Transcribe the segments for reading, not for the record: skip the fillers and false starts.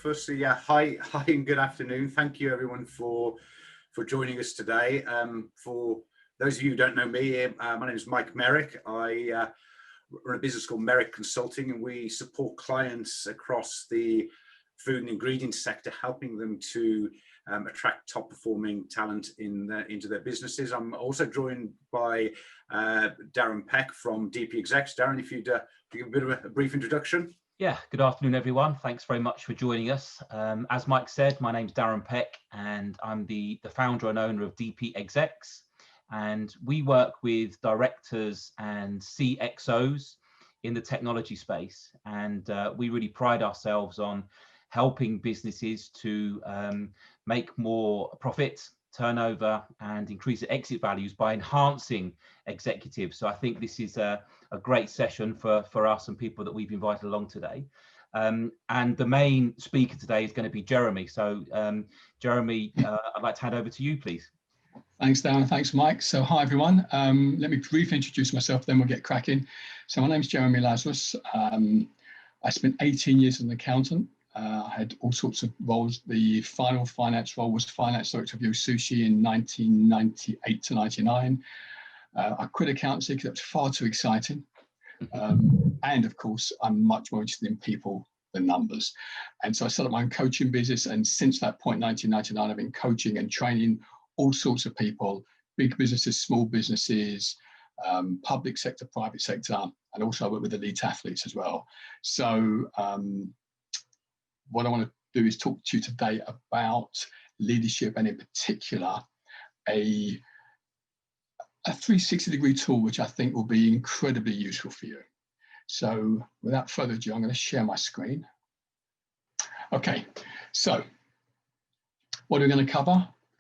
firstly, hi and good afternoon. Thank you everyone for joining us today. For those of you who don't know me, my name is Mike Merrick. I run a business called Merrick Consulting, and we support clients across the food and ingredient sector, helping them to attract top performing talent into their businesses. I'm also joined by Darren Peck from DP Execs. Darren, if you'd give a bit of a brief introduction. Yeah, good afternoon, everyone. Thanks very much for joining us. As Mike said, my name's Darren Peck, and I'm the founder and owner of DP Execs. And we work with directors and CXOs in the technology space. And we really pride ourselves on helping businesses to make more profit, turnover, and increase the exit values by enhancing executives. So I think this is a great session for us and people that we've invited along today. And the main speaker today is going to be Jeremy. So Jeremy, I'd like to hand over to you, please. Thanks, Darren. Thanks, Mike. So hi, everyone. Let me briefly introduce myself, then we'll get cracking. So my name's Jeremy Lazarus. I spent 18 years as an accountant. I had all sorts of roles. The final finance role was finance director of Yo Sushi in 1998 to 99. I quit accountancy because it was far too exciting. And of course, I'm much more interested in people than numbers. And so I set up my own coaching business. And since that point, 1999, I've been coaching and training all sorts of people, big businesses, small businesses, public sector, private sector, and also I work with elite athletes as well. So what I want to do is talk to you today about leadership, and in particular, a 360-degree tool, which I think will be incredibly useful for you. So without further ado, I'm going to share my screen. Okay, so what are we going to cover?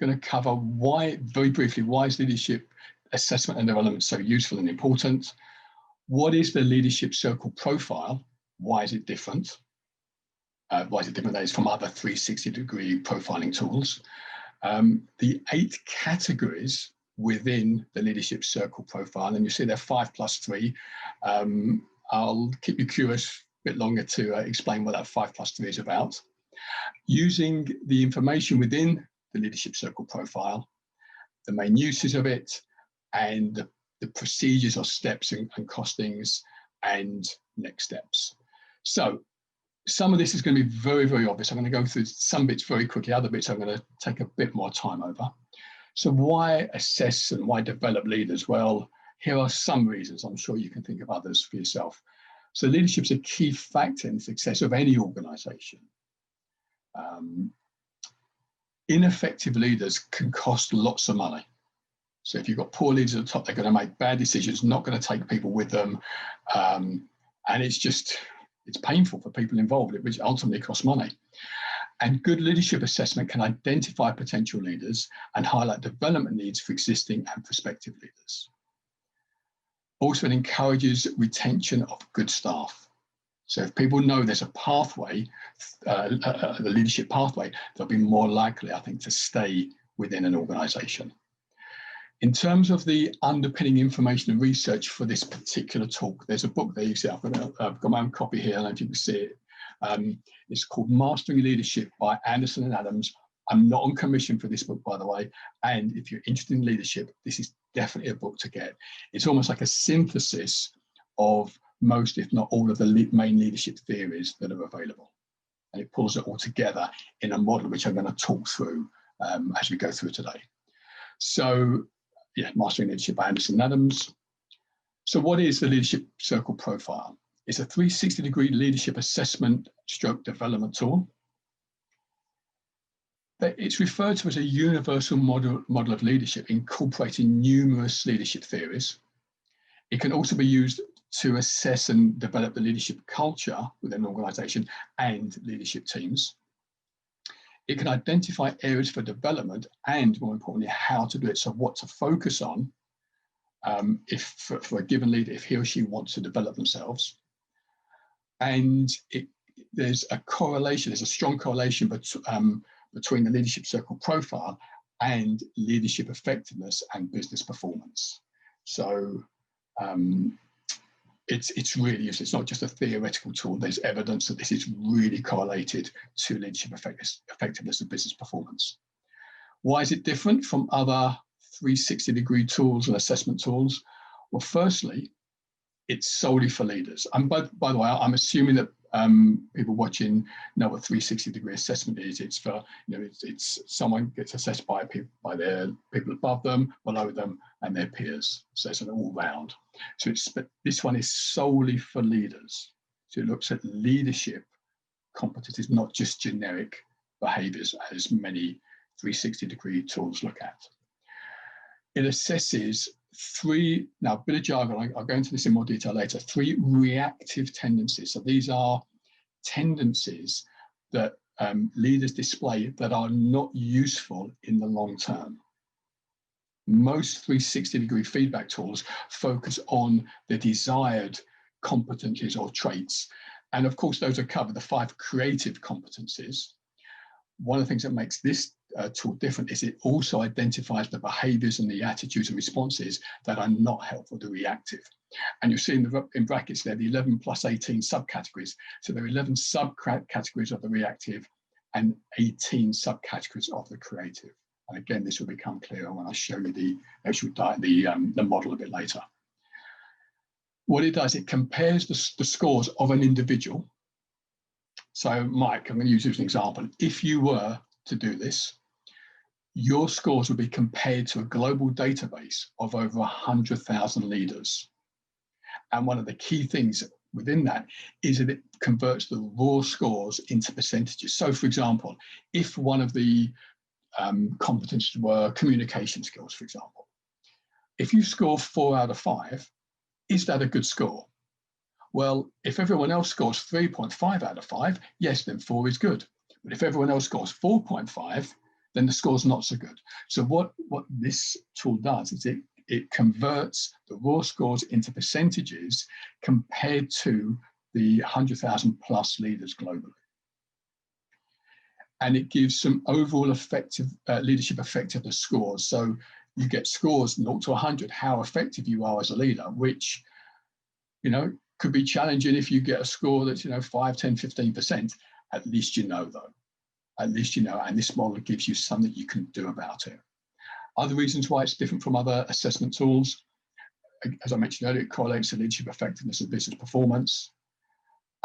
We're going to cover why, very briefly, why is leadership assessment and development so useful and important? What is the leadership circle profile? Why is it different? Why is it different, that is, from other 360-degree profiling tools? The 8 categories within the leadership circle profile, and you see there 5 plus 3. I'll keep you curious a bit longer to explain what that 5 plus 3 is about. Using the information within the leadership circle profile, the main uses of it, and the procedures or steps and costings and next steps. So some of this is going to be very, very obvious. I'm going to go through some bits very quickly. Other bits I'm going to take a bit more time over. So why assess and why develop leaders? Well, here are some reasons. I'm sure you can think of others for yourself. So leadership is a key factor in the success of any organization. Ineffective leaders can cost lots of money. So if you've got poor leaders at the top, they're going to make bad decisions, not going to take people with them. And it's painful for people involved, which ultimately costs money. And good leadership assessment can identify potential leaders and highlight development needs for existing and prospective leaders. Also, it encourages retention of good staff. So if people know there's a pathway, the leadership pathway, they'll be more likely, I think, to stay within an organization. In terms of the underpinning information and research for this particular talk, there's a book there you see. I've got my own copy here, I don't know if you can see it. It's called Mastering Leadership by Anderson and Adams. I'm not on commission for this book, by the way. And if you're interested in leadership, this is definitely a book to get. It's almost like a synthesis of most, if not all, of the main leadership theories that are available. And it pulls it all together in a model which I'm going to talk through as we go through today. So, yeah, Mastering Leadership by Anderson and Adams. So what is the leadership circle profile? It's a 360-degree leadership assessment stroke development tool. It's referred to as a universal model of leadership, incorporating numerous leadership theories. It can also be used to assess and develop the leadership culture within an organization and leadership teams. It can identify areas for development and, more importantly, how to do it. So what to focus on for a given leader, if he or she wants to develop themselves. And there's a strong correlation between the leadership circle profile and leadership effectiveness and business performance. So it's really useful. It's not just a theoretical tool. There's evidence that this is really correlated to leadership effectiveness and business performance. Why is it different from other 360-degree tools and assessment tools? Well, firstly, it's solely for leaders. And by the way, I'm assuming that people watching know what 360-degree assessment is. It's for, it's someone gets assessed by their people above them, below them, and their peers. So it's an all-round. So this one is solely for leaders. So it looks at leadership competencies, not just generic behaviors, as many 360-degree tools look at. It assesses three, now a bit of jargon, I'll go into this in more detail later, 3 reactive tendencies. So these are tendencies that leaders display that are not useful in the long term. Most 360-degree feedback tools focus on the desired competencies or traits. And of course, those are covered, the 5 creative competencies. One of the things that makes this tool different is it also identifies the behaviors and the attitudes and responses that are not helpful, the reactive. And you'll see in brackets there, the 11 plus 18 subcategories. So there are 11 subcategories of the reactive and 18 subcategories of the creative. And again, this will become clearer when I show you the actual the model a bit later. What it does, it compares the scores of an individual. So Mike, I'm going to use you as an example. If you were to do this, your scores would be compared to a global database of over 100,000 leaders. And one of the key things within that is that it converts the raw scores into percentages. So for example, if one of the competencies were communication skills, for example, if you score 4 out of 5, is that a good score? Well, if everyone else scores 3.5 out of 5, yes, then 4 is good. But if everyone else scores 4.5, then the score's not so good. So what this tool does is it converts the raw scores into percentages compared to the 100,000 plus leaders globally. And it gives some overall effective leadership effectiveness scores. So you get scores 0 to 100, how effective you are as a leader, which, could be challenging if you get a score that's, 5, 10, 15%. At least you know, though. At least you know, and this model gives you something you can do about it. Other reasons why it's different from other assessment tools, as I mentioned earlier, it correlates to leadership effectiveness and business performance.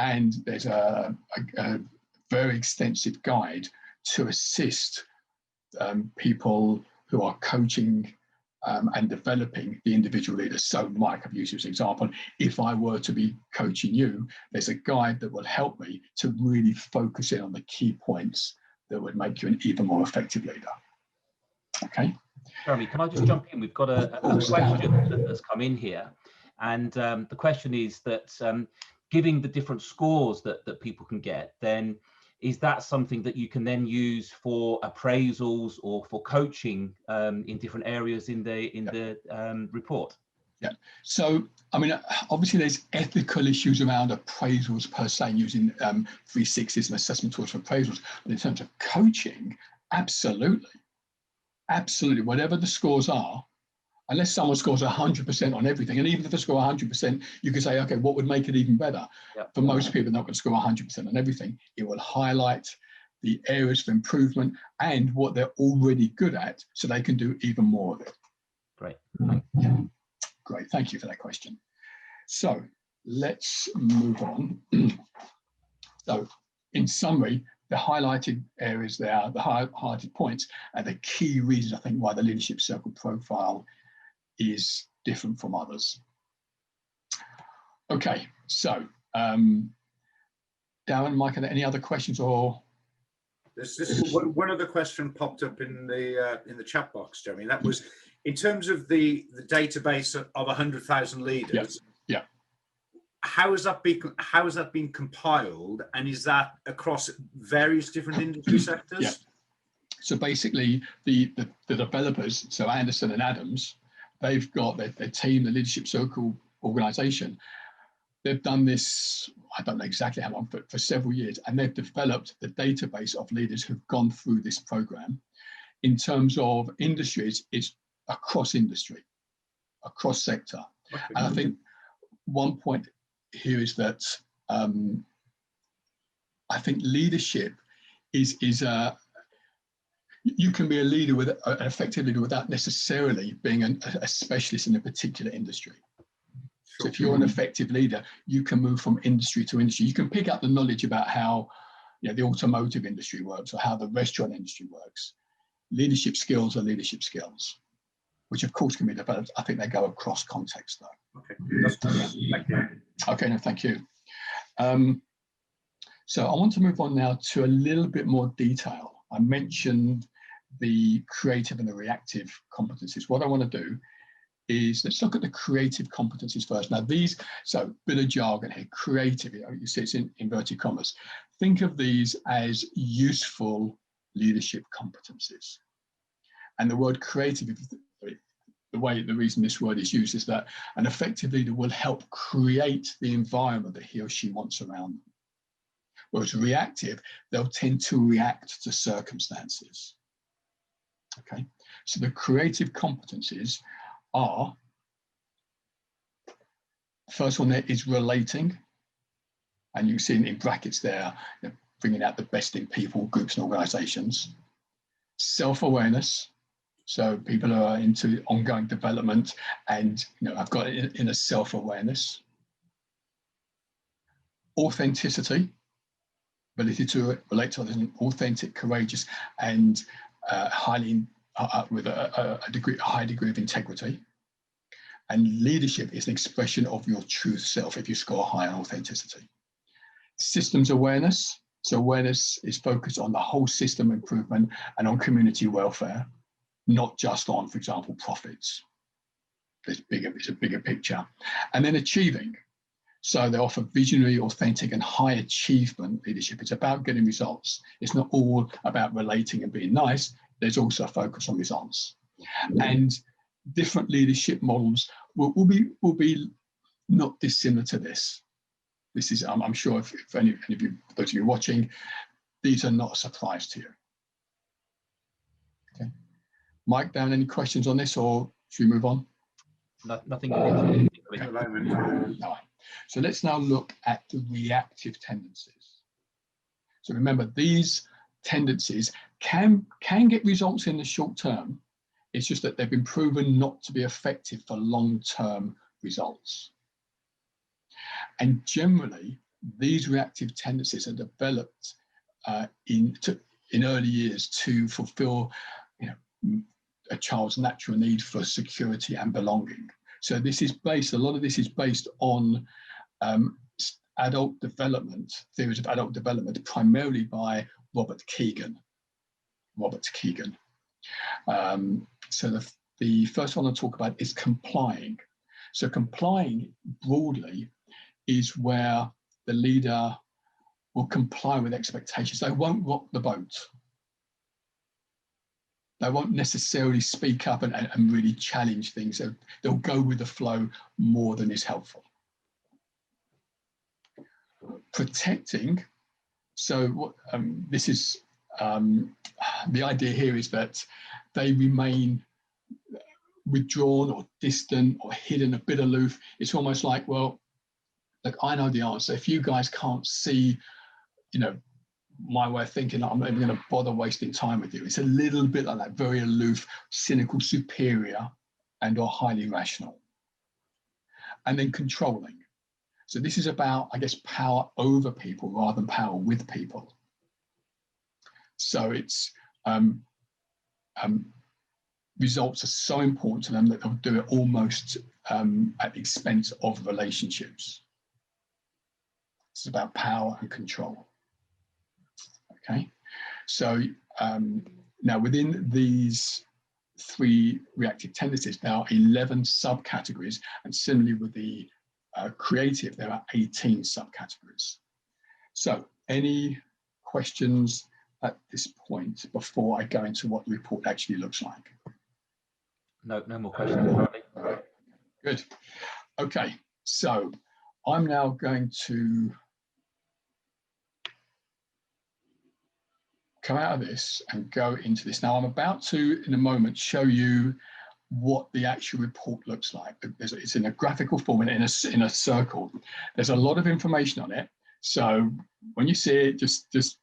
And there's a very extensive guide to assist people who are coaching and developing the individual leaders. So Mike, I've used you as an example. If I were to be coaching you, there's a guide that will help me to really focus in on the key points that would make you an even more effective leader. Okay. Jeremy, can I just jump in? We've got a question that's come in here. And the question is that giving the different scores that people can get, then is that something that you can then use for appraisals or for coaching in different areas in the report? Yeah. So, I mean, obviously there's ethical issues around appraisals per se, using 360s and assessment tools for appraisals. But in terms of coaching, absolutely. Absolutely. Whatever the scores are, unless someone scores 100% on everything, and even if they score 100%, you can say, okay, what would make it even better? Yep. For most people, they're not going to score 100% on everything. It will highlight the areas for improvement and what they're already good at, so they can do even more of it. Great. Yeah. Great. Thank you for that question. So let's move on. So in summary, the highlighted areas there, the highlighted points, are the key reasons, I think, why the Leadership Circle profile is different from others. Okay, so Darren, Mike, are there any other questions? Or this is one other question popped up in the chat box, Jeremy. That was in terms of the database of 100,000 leaders. Yeah. How has that been compiled, and is that across various different industry sectors? Yeah. So basically, the developers, so Anderson and Adams, they've got their team, the Leadership Circle organization. They've done this, I don't know exactly how long, but for several years, and they've developed the database of leaders who've gone through this program. In terms of industries, it's across industry, across sector. And I think one point here is that I think leadership is you can be a leader with an effective leader without necessarily being a specialist in a particular industry. So if you're an effective leader, you can move from industry to industry. You can pick up the knowledge about how the automotive industry works or how the restaurant industry works. Leadership skills are leadership skills, which of course can be developed. I think they go across context though. Okay, that's good. Thank you. Okay, no, thank you. So I want to move on now to a little bit more detail. I mentioned the creative and the reactive competencies. What I want to do is let's look at the creative competencies first. Now these, so bit of jargon here, creative, you see it's in inverted commas. Think of these as useful leadership competencies. And the word creative, the reason this word is used is that an effective leader will help create the environment that he or she wants around them. Whereas reactive, they'll tend to react to circumstances. Okay, so the creative competencies are, first one there is relating, and you see in brackets there, bringing out the best in people, groups and organizations. Self-awareness, so people are into ongoing development and I've got it in a self-awareness. Authenticity, ability to relate to others, authentic, courageous, and with a high degree of integrity. And leadership is an expression of your true self if you score high on authenticity. Systems awareness. So awareness is focused on the whole system improvement and on community welfare, not just on, for example, profits. It's a bigger picture. And then achieving. So they offer visionary, authentic, and high achievement leadership. It's about getting results. It's not all about relating and being nice. There's also a focus on results. And different leadership models will be not dissimilar to this. This is, I'm sure if any of you, those of you watching, these are not a surprise to you. Okay. Mike, down any questions on this, or should we move on? Nothing. Okay. No. So let's now look at the reactive tendencies. So remember, these tendencies can get results in the short term. It's just that they've been proven not to be effective for long-term results. And generally, these reactive tendencies are developed in early years to fulfill a child's natural need for security and belonging. So this is based, a lot of this is based on adult development, theories of adult development, primarily by Robert Kegan. So the first one I'll talk about is complying. So complying broadly is where the leader will comply with expectations. They won't rock the boat. They won't necessarily speak up and really challenge things. They'll go with the flow more than is helpful. Protecting. So this is, the idea here is that they remain withdrawn or distant or hidden, a bit aloof. It's almost like, well, look, I know the answer. If you guys can't see, my way of thinking, I'm not even going to bother wasting time with you. It's a little bit like that, very aloof, cynical, superior, and or highly rational. And then controlling. So this is about, I guess, power over people rather than power with people. So it's results are so important to them that they'll do it almost at the expense of relationships. It's about power and control. Okay, so now within these 3 reactive tendencies, there are 11 subcategories, and similarly with the creative, there are 18 subcategories. So any questions at this point before I go into what the report actually looks like? No more questions currently. Good. Okay, so I'm now going to come out of this and go into this. Now I'm about to, in a moment, show you what the actual report looks like. It's in a graphical form and in a circle. There's a lot of information on it. So when you see it, just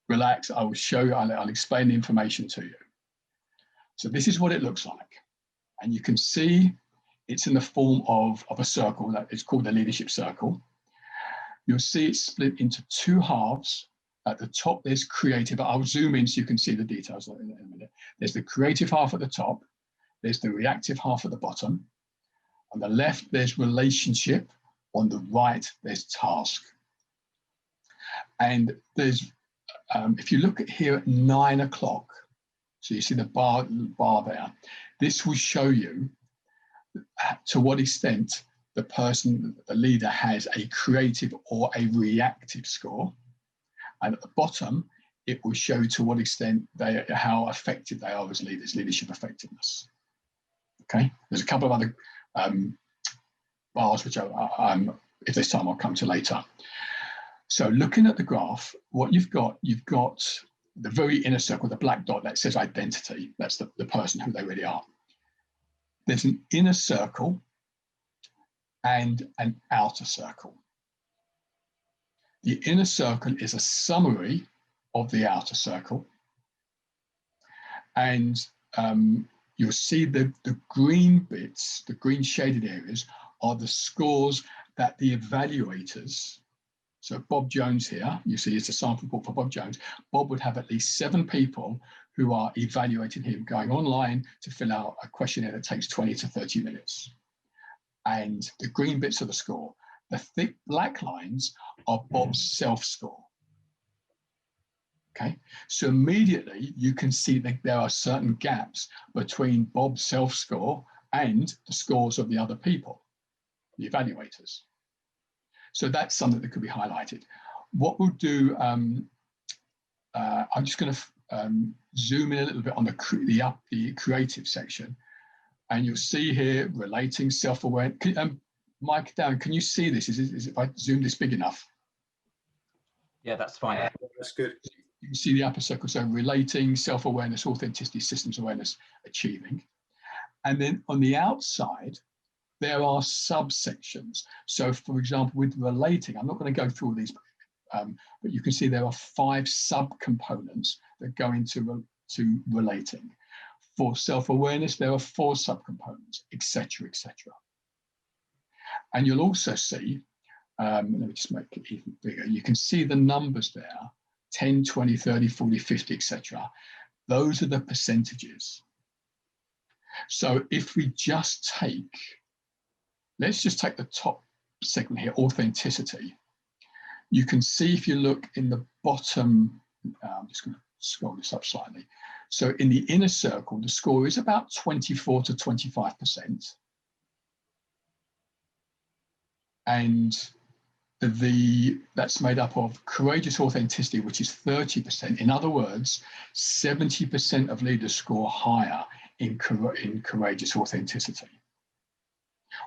relax. I will show you, I'll explain the information to you. So this is what it looks like. And you can see it's in the form of a circle that is called the leadership circle. You'll see it's split into two halves. At the top, there's creative. I'll zoom in so you can see the details in a minute. There's the creative half at the top. There's the reactive half at the bottom. On the left, there's relationship. On the right, there's task. And there's, if you look at here at 9 o'clock, so you see the bar there, this will show you to what extent the leader has a creative or a reactive score. And at the bottom, it will show to what extent how effective they are as leaders, leadership effectiveness. Okay, there's a couple of other bars which if there's time, I'll come to later. So looking at the graph, what you've got the very inner circle, the black dot that says identity. That's the person who they really are. There's an inner circle and an outer circle. The inner circle is a summary of the outer circle. And you'll see the green bits, the green shaded areas, are the scores that the evaluators, so Bob Jones here, you see it's a sample report for Bob Jones. Bob would have at least 7 people who are evaluating him, going online to fill out a questionnaire that takes 20 to 30 minutes. And the green bits are the score. The thick black lines are Bob's self-score. Okay, so immediately you can see that there are certain gaps between Bob's self-score and the scores of the other people, the evaluators. So that's something that could be highlighted. What we'll do, I'm just going to zoom in a little bit on the creative section, and you'll see here relating, self-aware. Mike, Darren, can you see this? Is it if I zoom this big enough? Yeah, that's fine. That's good. You can see the upper circle, so relating, self-awareness, authenticity, systems awareness, achieving. And then on the outside, there are subsections. So for example, with relating, I'm not going to go through all these, but you can see there are 5 subcomponents that go into relating. For self-awareness, there are 4 subcomponents, etc., etc. And you'll also see, let me just make it even bigger. You can see the numbers there, 10, 20, 30, 40, 50, etc. Those are the percentages. So if we just take, let's just take the top segment here, authenticity. You can see if you look in the bottom, I'm just going to scroll this up slightly. So in the inner circle, the score is about 24 to 25%. And that's made up of courageous authenticity, which is 30%. In other words, 70% of leaders score higher in courageous authenticity.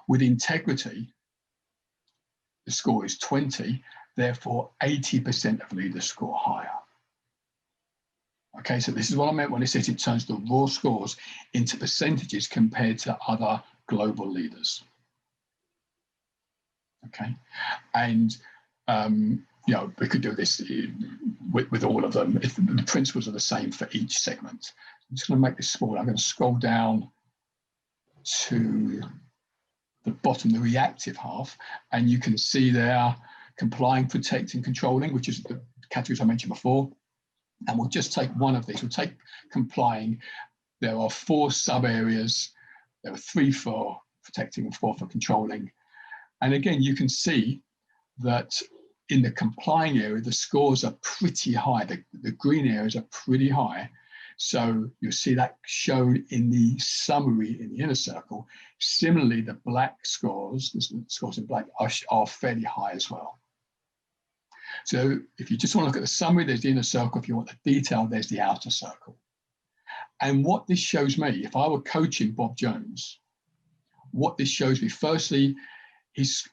With integrity, the score is 20, therefore 80% of leaders score higher. Okay, so this is what I meant when it says it turns the raw scores into percentages compared to other global leaders. Okay, and you know, we could do this with all of them if the principles are the same for each segment. I'm just going to make this smaller. I'm going to scroll down to the bottom, the reactive half, and you can see there complying, protecting, controlling, which is the categories I mentioned before. And we'll just take one of these. We'll take complying. There are 4 sub areas. There are 3 for protecting and 4 for controlling. And again, you can see that in the complying area, the scores are pretty high. The green areas are pretty high. So you'll see that shown in the summary in the inner circle. Similarly, the black scores, the scores in black, are fairly high as well. So if you just want to look at the summary, there's the inner circle. If you want the detail, there's the outer circle. And what this shows me, if I were coaching Bob Jones, what this shows me, firstly, his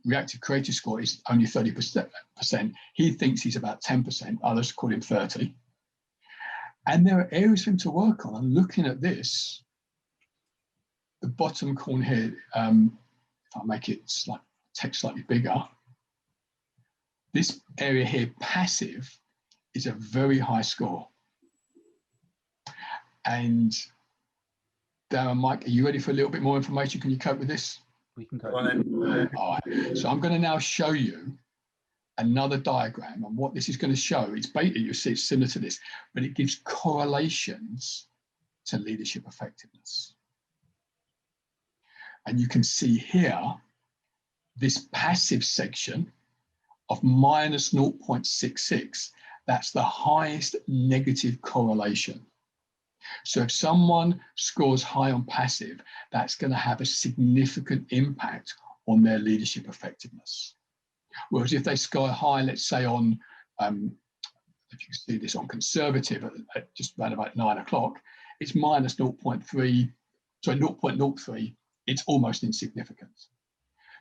reactive creative score is only 30%. He thinks he's about 10%, others call him 30. And there are areas for him to work on. And looking at this, the bottom corner here, if I make it text slightly bigger, this area here, passive, is a very high score. And Darren, Mike, are you ready for a little bit more information? Can you cope with this? We can go. Well, then, All right. So I'm going to now show you another diagram, and what this is going to show, it's basically, you see it's similar to this, but it gives correlations to leadership effectiveness. And you can see here, this passive section of minus 0.66, that's the highest negative correlation. So if someone scores high on passive, that's going to have a significant impact on their leadership effectiveness. Whereas if they score high, let's say on, if you can see this on conservative at just around about 9 o'clock, it's minus 0.3, sorry, 0.03, it's almost insignificant.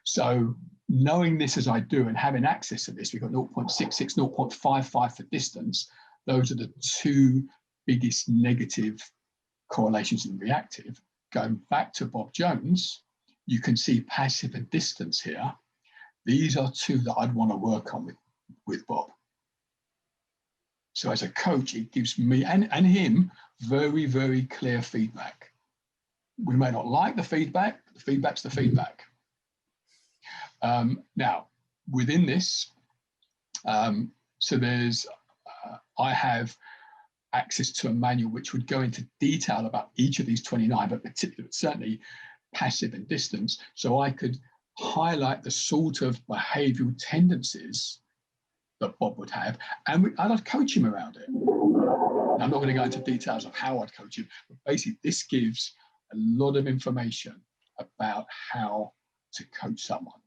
So knowing this as I do and having access to this, we've got 0.66, 0.55 for distance. Those are the two biggest negative correlations in reactive. Going back to Bob Jones, you can see passive and distance here. These are two that I'd want to work on with Bob. So as a coach, it gives me and him very, very clear feedback. We may not like the feedback, but the feedback's the feedback. Now, within this, so there's, I have access to a manual which would go into detail about each of these 29, but particularly, certainly passive and distance. So I could highlight the sort of behavioral tendencies that Bob would have, and I'd coach him around it. Now, I'm not going to go into details of how I'd coach him, but basically this gives a lot of information about how to coach someone.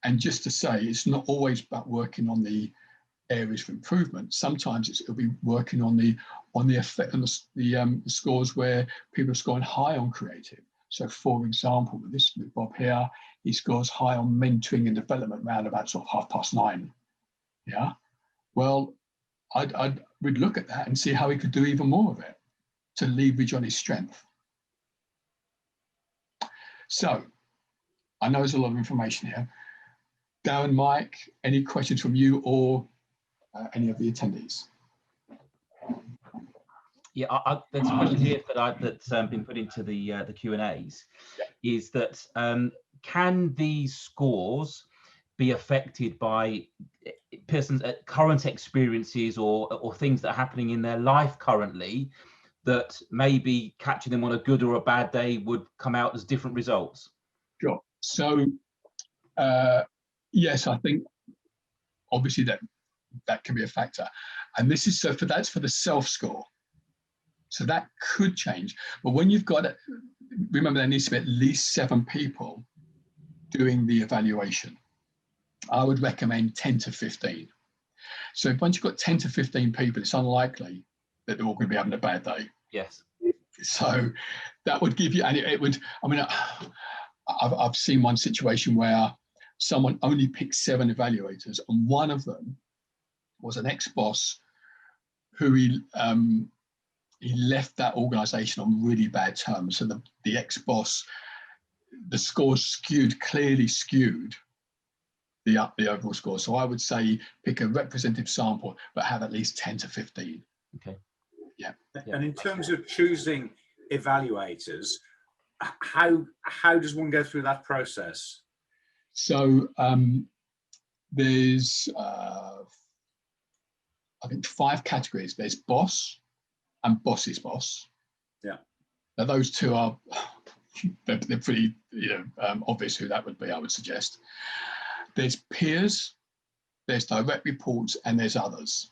And just to say, it's not always about working on the areas for improvement. Sometimes it'll be working on the effect on the scores where people are scoring high on creative. So, for example, with Bob here, he scores high on mentoring and development around about sort of 9:30. Yeah. Well, we'd look at that and see how he could do even more of it to leverage on his strength. So, I know there's a lot of information here. Darren, Mike, any questions from you or any of the attendees? Yeah, there's a question here that's been put into the Q&As. Yeah. Is that can these scores be affected by persons' current experiences or things that are happening in their life currently that maybe catching them on a good or a bad day would come out as different results? Sure. So yes, I think obviously that can be a factor, and this is that's for the self score. So that could change, but when you've got it, remember there needs to be at least 7 people doing the evaluation. I would recommend 10 to 15. So once you've got 10 to 15 people, it's unlikely that they're all going to be having a bad day. Yes. So that would give you, and it would, I mean, I've seen one situation where someone only picked 7 evaluators, and one of them was an ex-boss who he left that organization on really bad terms. So the ex-boss, the scores clearly skewed the overall score. So I would say pick a representative sample, but have at least 10 to 15. Okay. Yeah. And in terms of choosing evaluators, how does one go through that process? So there's I think 5 categories. There's boss and boss's boss. Yeah. Now those two are they're pretty obvious who that would be, I would suggest. There's peers, there's direct reports, and there's others.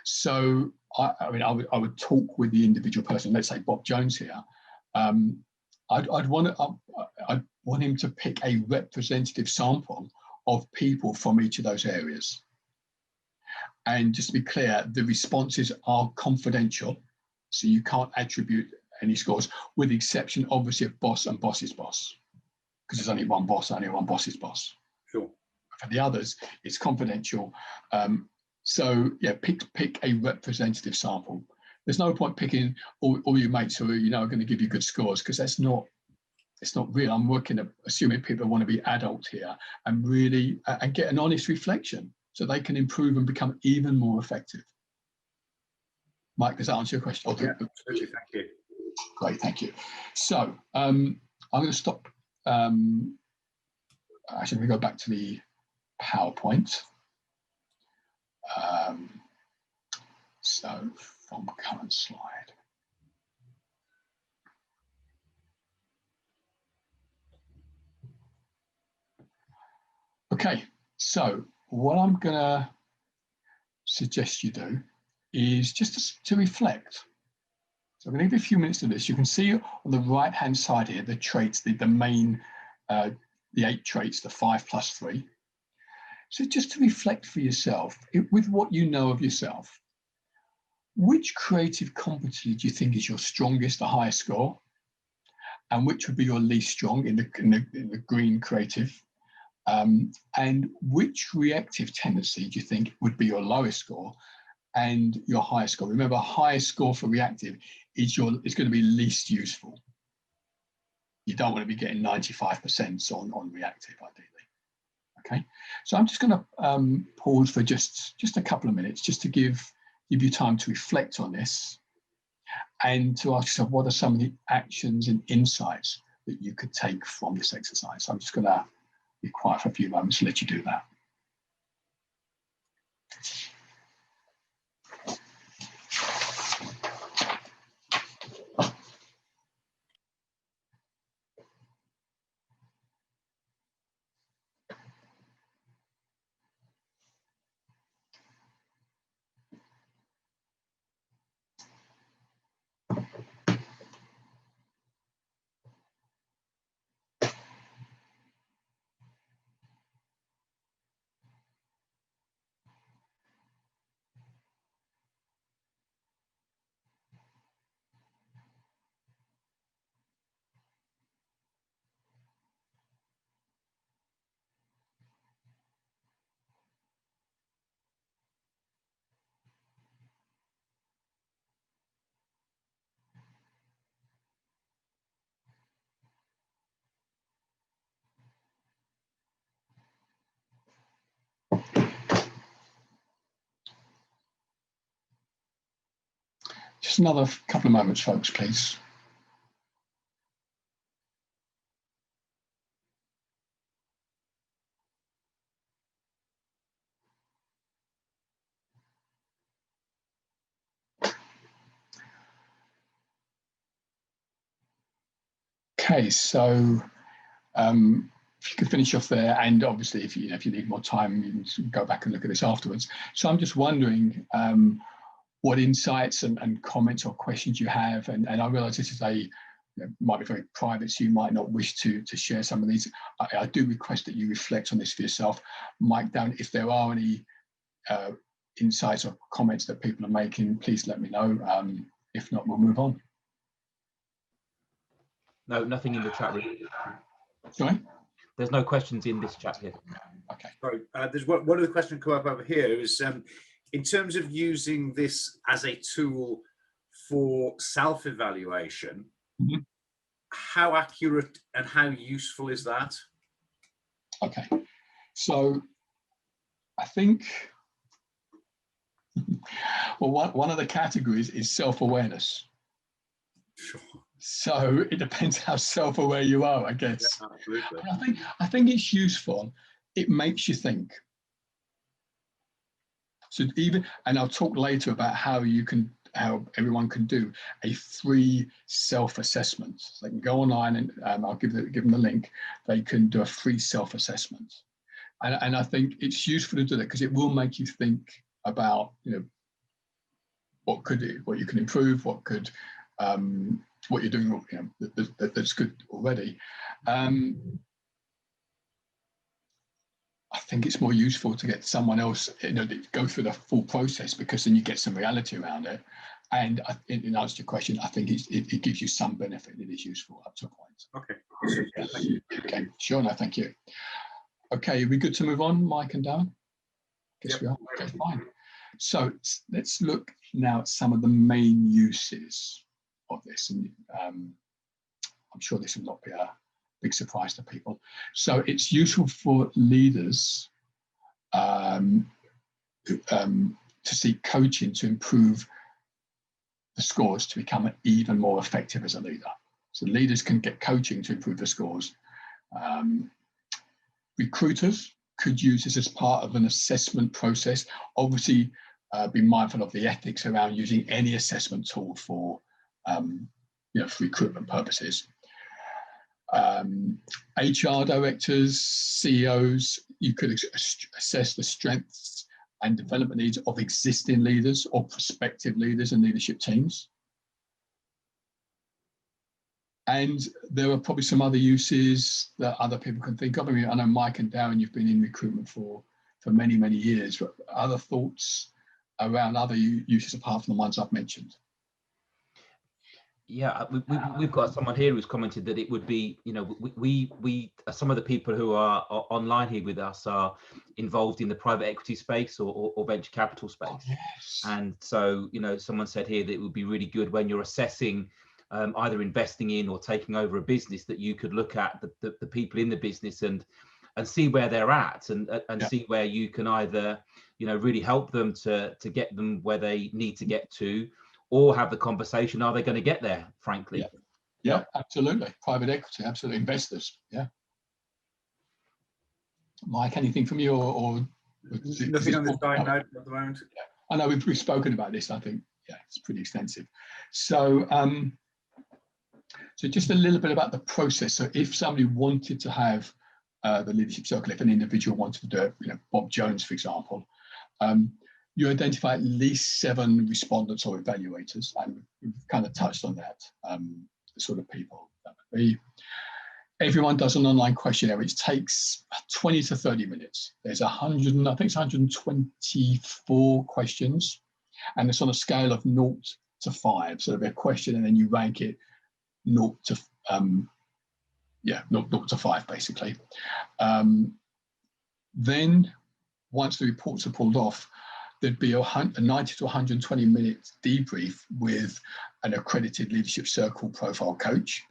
So I would talk with the individual person. Let's say Bob Jones here. I'd want him to pick a representative sample of people from each of those areas. And just to be clear, the responses are confidential, so you can't attribute any scores, with the exception, obviously, of boss and boss's boss, because there's only one boss, only one boss's boss. Sure. For the others, it's confidential. So yeah, pick a representative sample. there's no point picking all your mates who are going to give you good scores, because it's not real. I'm working at assuming people want to be adult here and really and get an honest reflection so they can improve and become even more effective. Mike, does that answer your question? Yeah, absolutely. Thank you. Great, thank you. So I'm going to stop. Actually, I'm going to go back to the PowerPoint. So from current slide. Okay, so what I'm going to suggest you do is just to reflect. So I'm going to give you a few minutes to this. You can see on the right-hand side here the traits, the main, the 8 traits, the 5 plus 3. So just to reflect for yourself, with what you know of yourself, which creative competency do you think is your strongest, the highest score, and which would be your least strong in the green creative? And which reactive tendency do you think would be your lowest score and your highest score? Remember, highest score for reactive is going to be least useful. You don't want to be getting 95% on reactive, ideally. Okay, so I'm just going to pause for just a couple of minutes, just to give you time to reflect on this and to ask yourself, what are some of the actions and insights that you could take from this exercise? So I'm just going to be quiet for a few moments to let you do that. Just another couple of moments, folks, please. Okay, so if you could finish off there, and obviously if you need more time, you can go back and look at this afterwards. So I'm just wondering what insights and comments or questions you have, and I realise this is might be very private, so you might not wish to share some of these. I do request that you reflect on this for yourself. Mike down, if there are any insights or comments that people are making, please let me know. If not, we'll move on. No, nothing in the chat room. Sorry? There's no questions in this chat here. Okay. Sorry, there's one of the questions come up over here is in terms of using this as a tool for self-evaluation, how accurate and how useful is that? Okay, so I think, well, one of the categories is self-awareness. Sure. So it depends how self-aware you are, I guess. Yeah, absolutely. And I think it's useful. It makes you think. So and I'll talk later about how everyone can do a free self-assessment. So they can go online and I'll give them the link. They can do a free self-assessment, and I think it's useful to do that because it will make you think about what you can improve, what you're doing that's good already. I think it's more useful to get someone else, to go through the full process, because then you get some reality around it. And in answer to your question, I think it gives you some benefit. It is useful up to a point. Okay. Thank you. Okay. Sure. No, thank you. Okay. Are we good to move on, Mike and Darren? Guess we are. Okay, fine. let's look now at some of the main uses of this, and I'm sure this will not be a big surprise to people. So it's useful for leaders to seek coaching to improve the scores to become even more effective as a leader. So leaders can get coaching to improve the scores. Recruiters could use this as part of an assessment process. Obviously, be mindful of the ethics around using any assessment tool for, for recruitment purposes. HR directors, CEOs, you could assess the strengths and development needs of existing leaders or prospective leaders and leadership teams. And there are probably some other uses that other people can think of. I mean, I know Mike and Darren, you've been in recruitment for many, many years. But other thoughts around other uses apart from the ones I've mentioned? Yeah, we've got someone here who's commented that it would be, we some of the people who are online here with us are involved in the private equity space or venture capital space. Oh, yes. And so, someone said here that it would be really good when you're assessing either investing in or taking over a business, that you could look at the people in the business and see where they're at and see where you can either, really help them to get them where they need to get to, or have the conversation, are they going to get there, frankly? Yeah, absolutely. Private equity, absolutely. Investors, yeah. Mike, anything from you or nothing on the side note at the moment? Yeah. I know we've spoken about this, I think. Yeah, it's pretty extensive. So, so just a little bit about the process. So if somebody wanted to have the leadership circle, if an individual wanted to do it, Bob Jones, for example, you identify at least 7 respondents or evaluators, and we've kind of touched on that, the sort of people that would be. Everyone does an online questionnaire, which takes 20 to 30 minutes. There's 124 questions, and it's on a scale of 0 to 5. So there'll be a question, and then you rank it 0 to 5, basically. Then once the reports are pulled off, there'd be a 90 to 120 minute debrief with an accredited leadership circle profile coach,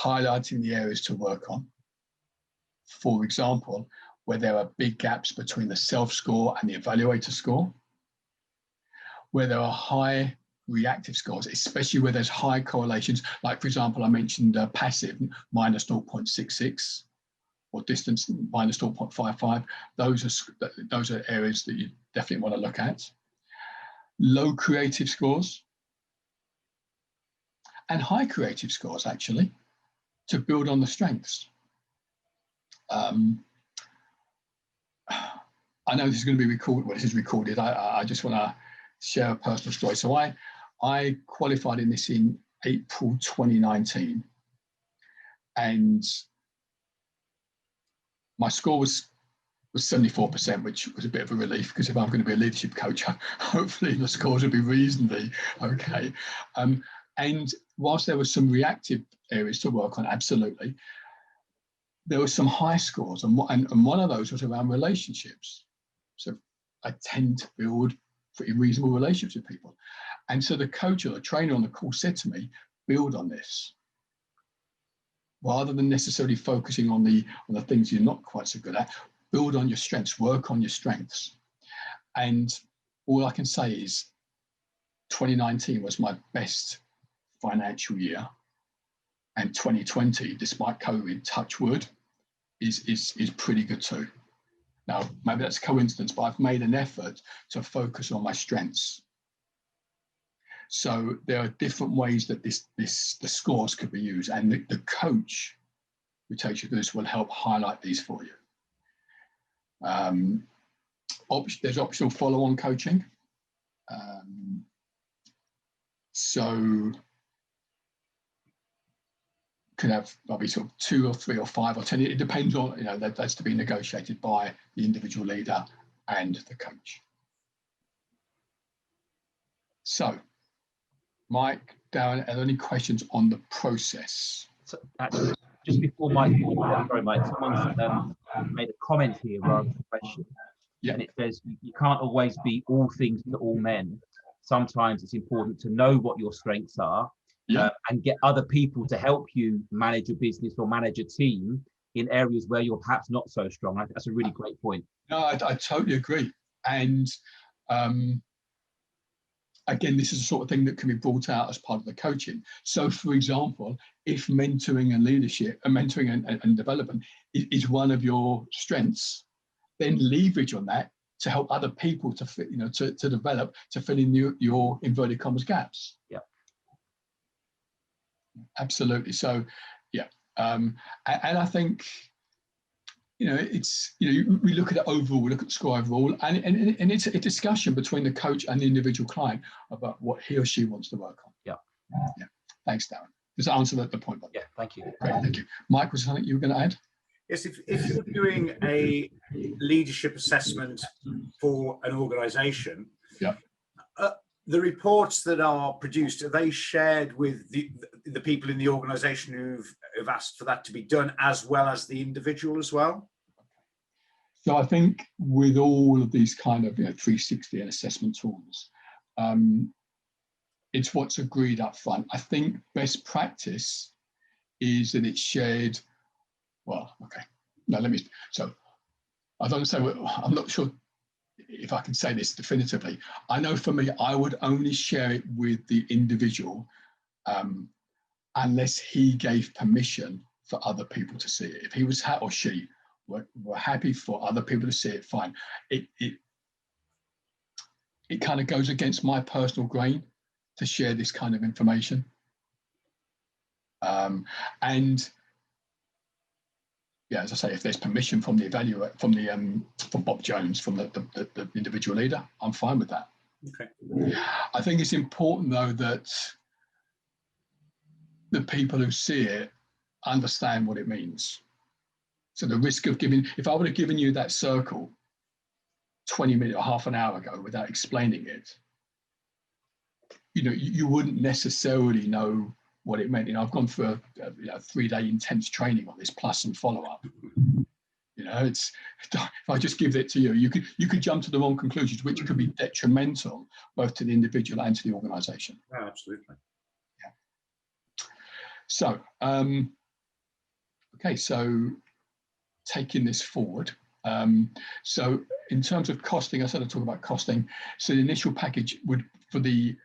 highlighting the areas to work on. For example, where there are big gaps between the self-score and the evaluator score, where there are high reactive scores, especially where there's high correlations. Like, for example, I mentioned passive minus 0.66 or distance minus 0.55. Those are areas that you definitely want to look at. Low creative scores and high creative scores, actually, to build on the strengths. I know this is going to be recorded. Well, this is recorded. I just want to share a personal story. So I qualified in this in April 2019, and my score was 74%, which was a bit of a relief, because if I'm going to be a leadership coach, hopefully the scores will be reasonably okay. And whilst there were some reactive areas to work on, absolutely, there were some high scores, and one of those was around relationships. So I tend to build pretty reasonable relationships with people. And so the coach or the trainer on the call said to me, build on this. Rather than necessarily focusing on the things you're not quite so good at, build on your strengths, work on your strengths. And all I can say is 2019 was my best financial year. And 2020, despite COVID, touch wood, is pretty good too. Now, maybe that's a coincidence, but I've made an effort to focus on my strengths. So there are different ways that the scores could be used, and the coach who takes you through this will help highlight these for you. There's optional follow-on coaching. So could have probably sort of 2 or 3 or 5 or 10. It depends on, that's to be negotiated by the individual leader and the coach. So, Mike, Darren, are there any questions on the process? So actually, just before Mike, sorry, Mike, someone's made a comment here rather than a question. Yeah. And it says you can't always be all things to all men. Sometimes it's important to know what your strengths are, Yeah. and get other people to help you manage a business or manage a team in areas where you're perhaps not so strong. I think that's a really great point. No, I totally agree. And again, this is the sort of thing that can be brought out as part of the coaching. So, for example, if mentoring and leadership, mentoring and development is one of your strengths, then leverage on that to help other people to fit, to develop, to fill in your inverted commas gaps. Yeah. Absolutely. So, yeah. And I think, it's, we look at it overall, we look at the score overall, and it's a discussion between the coach and the individual client about what he or she wants to work on. Yeah. Yeah. Thanks, Darren. Does that answer the point? Yeah, thank you. Great, thank you. Mike, was there something you were going to add? Yes, if you're doing a leadership assessment for an organization, Yeah. The reports that are produced, are they shared with the people in the organization who've asked for that to be done, as well as the individual as well? So I think with all of these kind of 360 and assessment tools, it's what's agreed up front. I think best practice is that it's shared. Well, okay. No, so I don't say, I'm not sure if I can say this definitively. I know for me, I would only share it with the individual unless he gave permission for other people to see it. If he was or she were happy for other people to see it, fine. It kind of goes against my personal grain to share this kind of information. And yeah, as I say, if there's permission from the evaluator, from Bob Jones, from the individual leader, I'm fine with that. Okay. I think it's important though that the people who see it understand what it means. So the risk of if I would have given you that circle 20 minutes or half an hour ago without explaining it, you wouldn't necessarily know what it meant. I've gone through a 3-day intense training on this, plus some follow-up. It's, if I just give it to you, you could jump to the wrong conclusions, which could be detrimental both to the individual and to the organisation. Oh, absolutely. Yeah. So, okay, so taking this forward. So in terms of costing, I started to talk about costing. So the initial package would, for the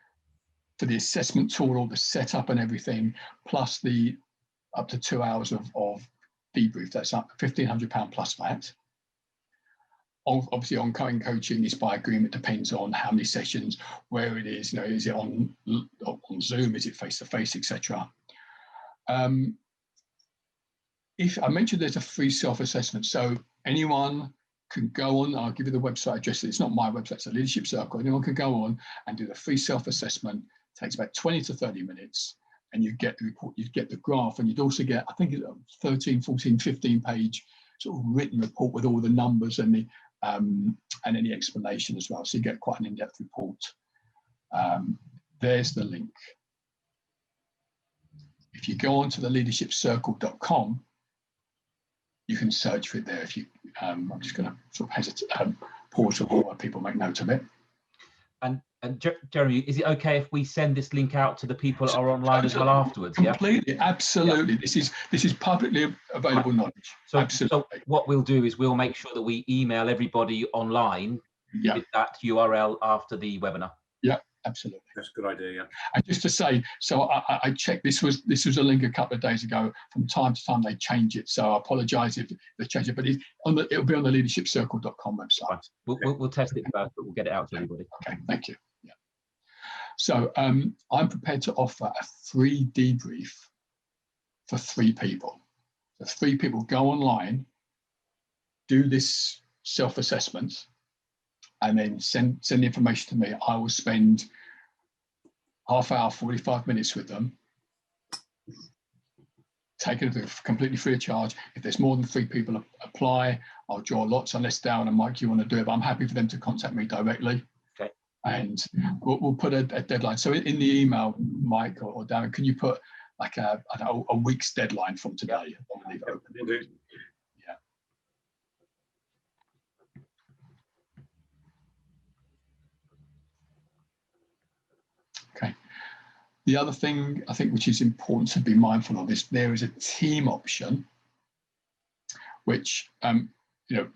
assessment tool, all the setup and everything, plus the up to 2 hours of debrief, that's up £1,500 plus that. Obviously, ongoing coaching is by agreement, depends on how many sessions, where it is, is it on Zoom, is it face-to-face, etc. If I mentioned there's a free self-assessment, so anyone can go on, I'll give you the website address, it's not my website, it's a Leadership Circle, anyone can go on and do the free self-assessment. Takes about 20 to 30 minutes, and you get the report, you get the graph, and you'd also get, I think, a 13, 14, 15 page sort of written report with all the numbers and any explanation as well. So you get quite an in-depth report. There's the link. If you go on to the leadershipcircle.com, you can search for it there. If you, I'm just going to sort of pause while people make note of it. And Jeremy, is it okay if we send this link out to the people that are online as well afterwards? Completely, yeah? Absolutely. Yeah. This is publicly available knowledge. So, absolutely. So what we'll do is we'll make sure that we email everybody online with that URL after the webinar. Yeah, absolutely. That's a good idea. Yeah. And just to say, so I checked. This was a link a couple of days ago. From time to time they change it, so I apologise if they change it. But it'll be on the leadershipcircle.com website. Right. We'll test it first, but we'll get it out to everybody. Okay. Thank you. Yeah. So I'm prepared to offer a free debrief for 3 people. So 3 people go online, do this self-assessment, and then send the information to me. I will spend half hour, 45 minutes with them, take it completely free of charge. If there's more than 3 people apply, I'll draw lots, unless Darren and Mike, you want to do it, but I'm happy for them to contact me directly. Okay. And we'll put a deadline. So in the email, Mike or Darren, can you put like a week's deadline from today? I'll leave it open. We'll do. Yeah. The other thing I think which is important to be mindful of is there is a team option, which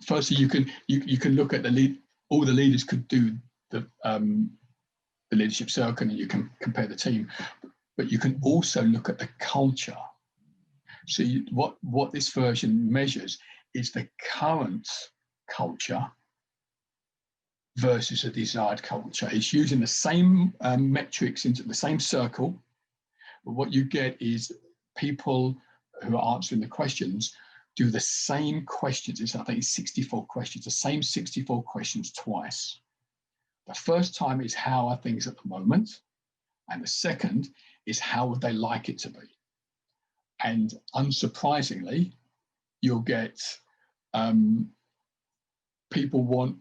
firstly you can look at the lead. All the leaders could do the leadership circle, and you can compare the team, but you can also look at the culture. So what this version measures is the current culture versus a desired culture. It's using the same metrics into the same circle, but what you get is people who are answering the questions do the same questions. I think it's 64 questions, the same 64 questions twice. The first time is how are things at the moment, and the second is how would they like it to be. And unsurprisingly, you'll get people want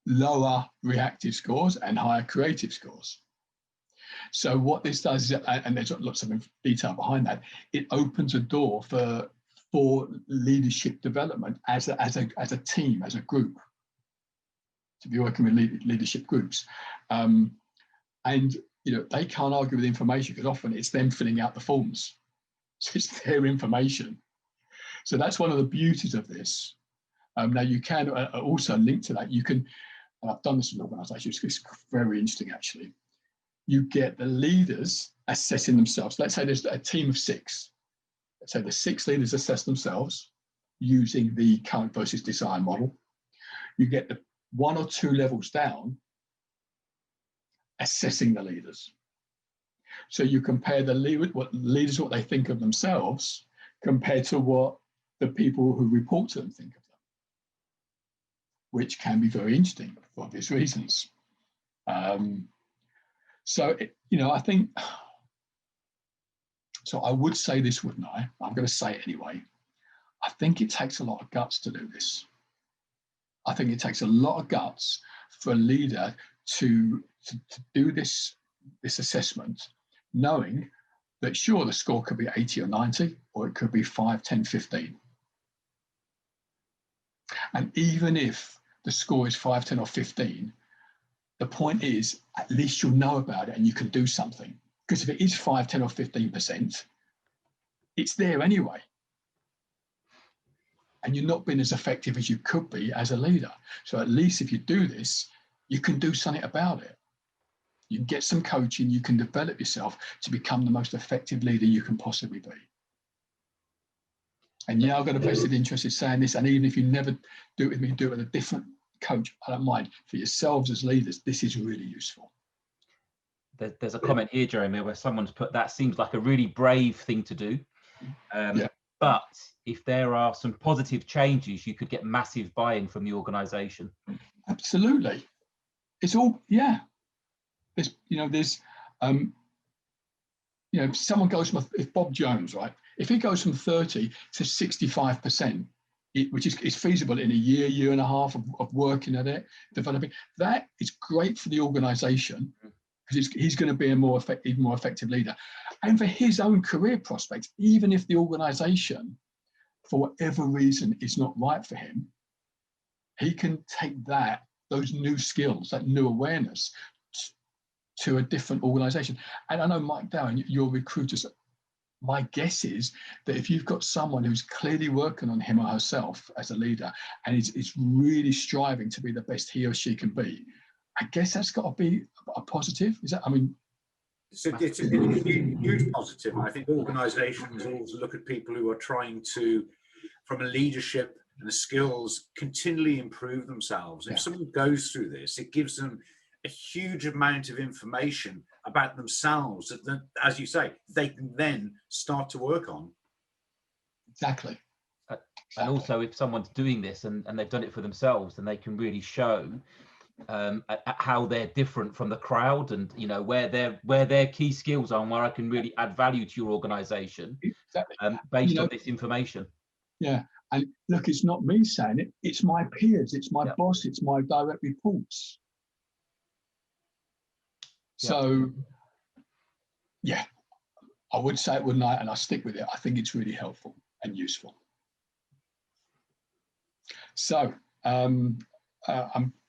lower reactive scores and higher creative scores. So what this does, and there's lots of detail behind that, it opens a door for leadership development as a team, as a group, to be working with leadership groups. And they can't argue with information because often it's them filling out the forms. So it's their information. So that's one of the beauties of this. Now you can also link to that. You can, and I've done this with organisations, it's very interesting actually. You get the leaders assessing themselves. Let's say there's a team of 6. Let's say the 6 leaders assess themselves using the current versus desired model. You get the 1 or 2 levels down assessing the leaders. So you compare the leaders, what they think of themselves, compared to what the people who report to them think of them, which can be very interesting for obvious reasons. I think, so I would say this, wouldn't I? I'm going to say it anyway. I think it takes a lot of guts to do this. I think it takes a lot of guts for a leader to do this assessment, knowing that sure, the score could be 80 or 90, or it could be 5, 10, 15. And even if the score is 5, 10 or 15, the point is, at least you'll know about it and you can do something. Because if it is 5, 10 or 15%, it's there anyway. And you're not being as effective as you could be as a leader. So at least if you do this, you can do something about it. You can get some coaching, you can develop yourself to become the most effective leader you can possibly be. And yeah, I've got a vested interest in saying this, and even if you never do it with me, do it with a different coach, I don't mind. For yourselves as leaders, this is really useful. There's a comment here, Jeremy, where someone's put, that seems like a really brave thing to do. But if there are some positive changes, you could get massive buy-in from the organisation. Absolutely. It's all, yeah. There's someone goes from, if Bob Jones, right? If he goes from 30 to 65%, which is feasible in a year and a half of working at it, developing, that is great for the organisation because he's going to be a more effective leader. And for his own career prospects, even if the organisation, for whatever reason, is not right for him, he can take those new skills, that new awareness to a different organisation. And I know, Mike Dowan, your recruiters, my guess is that if you've got someone who's clearly working on him or herself as a leader and is really striving to be the best he or she can be, I guess that's got to be a positive. Is that, I mean, it's a huge positive. I think organisations always look at people who are trying to, from a leadership and the skills, continually improve themselves. If someone goes through this, it gives them a huge amount of information about themselves that, as you say, they can then start to work on. Exactly. And also, if someone's doing this and they've done it for themselves, then they can really show how they're different from the crowd, and where their key skills are and where I can really add value to your organisation. Exactly. Based on this information. Yeah, and look, it's not me saying it; it's my peers, it's my boss, it's my direct reports. So, yeah, I would say it, wouldn't I? And I stick with it. I think it's really helpful and useful. So, I'm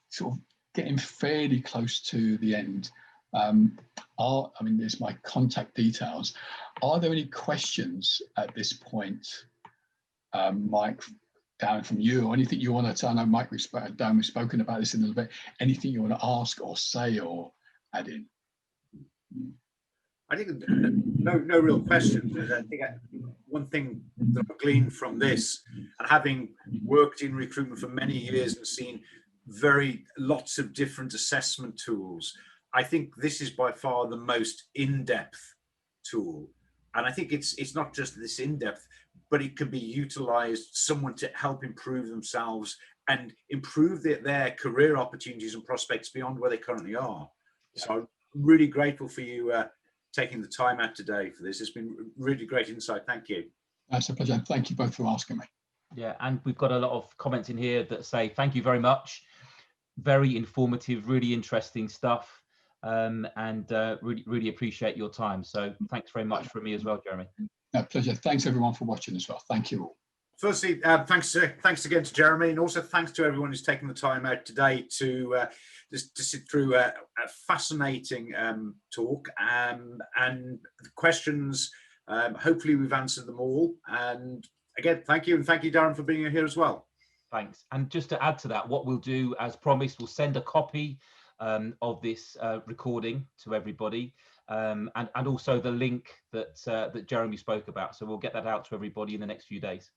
sort of getting fairly close to the end I mean, there's my contact details. Are there any questions at this point, Mike, down from you, or anything you want to? I know Mike, Dan, we've spoken about this a little bit. Anything you want to ask or say or add in? I think no real questions. I think one thing that I've gleaned from this, and having worked in recruitment for many years and seen lots of different assessment tools, I think this is by far the most in-depth tool. And I think it's not just this in-depth, but it can be utilized someone to help improve themselves and improve their career opportunities and prospects beyond where they currently are. Yeah. So I'm really grateful for you taking the time out today for this. It's been really great insight. Thank you. That's a pleasure. Thank you both for asking me. Yeah, and we've got a lot of comments in here that say thank you very much. Very informative, really interesting stuff, and really appreciate your time. So thanks very much from me as well, Jeremy. No, pleasure. Thanks everyone for watching as well. Thank you all. Firstly, thanks again to Jeremy, and also thanks to everyone who's taken the time out today to sit through a fascinating talk and the questions. Hopefully we've answered them all. And again, thank you, and thank you, Darren, for being here as well. Thanks. And just to add to that, what we'll do, as promised, we'll send a copy of this recording to everybody, and also the link that Jeremy spoke about. So we'll get that out to everybody in the next few days.